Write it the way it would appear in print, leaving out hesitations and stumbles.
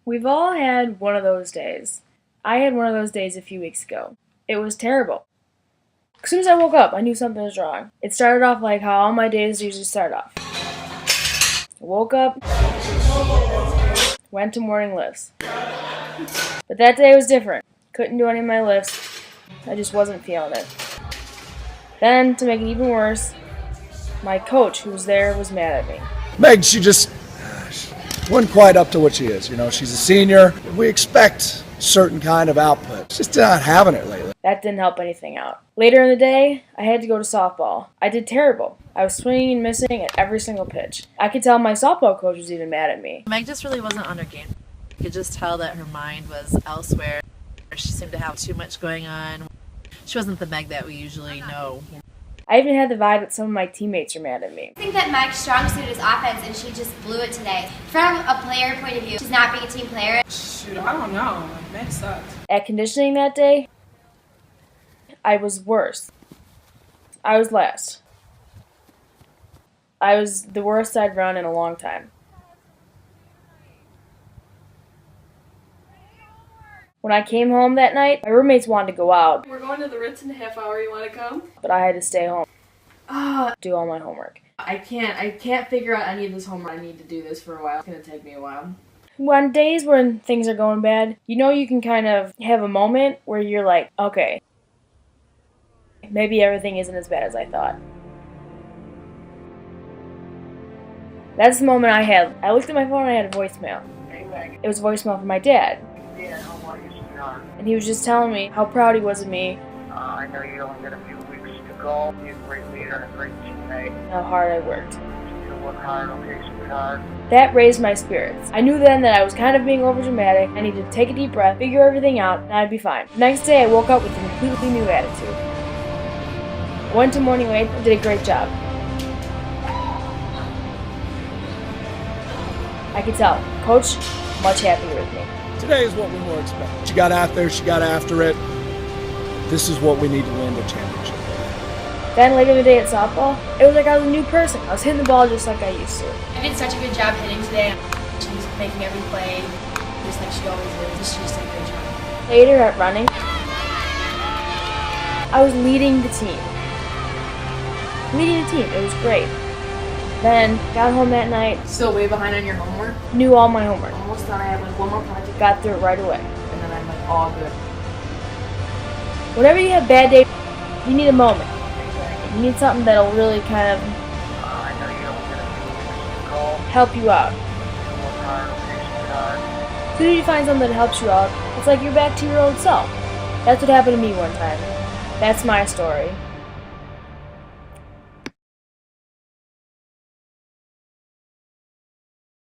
We've all had one of those days. I had one of those days a few weeks ago. It was terrible. As soon as I woke up, I knew something was wrong. It started off like how all my days usually start off. I woke up, went to morning lifts. But that day was different. Couldn't do any of my lifts. I just wasn't feeling it. Then, to make it even worse, my coach, who was there, was mad at me. Meg, she wasn't quite up to what she is. You know, she's a senior. We expect certain kind of output. She's just not having it lately. That didn't help anything out. Later in the day, I had to go to softball. I did terrible. I was swinging and missing at every single pitch. I could tell my softball coach was even mad at me. Meg just really wasn't on her game. You could just tell that her mind was elsewhere. She seemed to have too much going on. She wasn't the Meg that we usually know. I even had the vibe that some of my teammates were mad at me. I think that Meg's strong suit is offense, and she just blew it today. From a player point of view, she's not being a team player. Shoot, I don't know. Meg sucked. At conditioning that day, I was worse. I was last. I was the worst I'd run in a long time. When I came home that night, my roommates wanted to go out. We're going to the Ritz in a half hour. You want to come? But I had to stay home. Do all my homework. I can't figure out any of this homework. I need to do this for a while. It's going to take me a while. On days when things are going bad, you know you can kind of have a moment where you're like, okay, maybe everything isn't as bad as I thought. That's the moment I had. I looked at my phone and I had a voicemail. It was a voicemail from my dad. And he was just telling me how proud he was of me. I know you only got a few weeks to go. You're a great leader and a great teammate. How hard I worked. You work hard, okay, sweetheart. That raised my spirits. I knew then that I was kind of being overdramatic. I needed to take a deep breath, figure everything out, and I'd be fine. The next day I woke up with a completely new attitude. Went to morning weight and did a great job. I could tell. Coach, much happier with me. Today is what we more expect. She got out there, she got after it. This is what we need to win the championship. Then later in the day at softball, it was like I was a new person. I was hitting the ball just like I used to. I did such a good job hitting today. She's making every play just like she always is. She just did a great job. Later at running, I was leading the team. It was great. Then got home that night, Still way behind on your homework. knew all my homework, Almost done. I have like one more project. got through it right away. And then I'm like all good. Whenever you have bad days, you need a moment. You need something that'll really kind of I know you only got a few weeks to go. help you out. You work hard, okay, sweetheart. As soon as you find something that helps you out, it's like you're back to your old self. That's what happened to me one time. That's my story.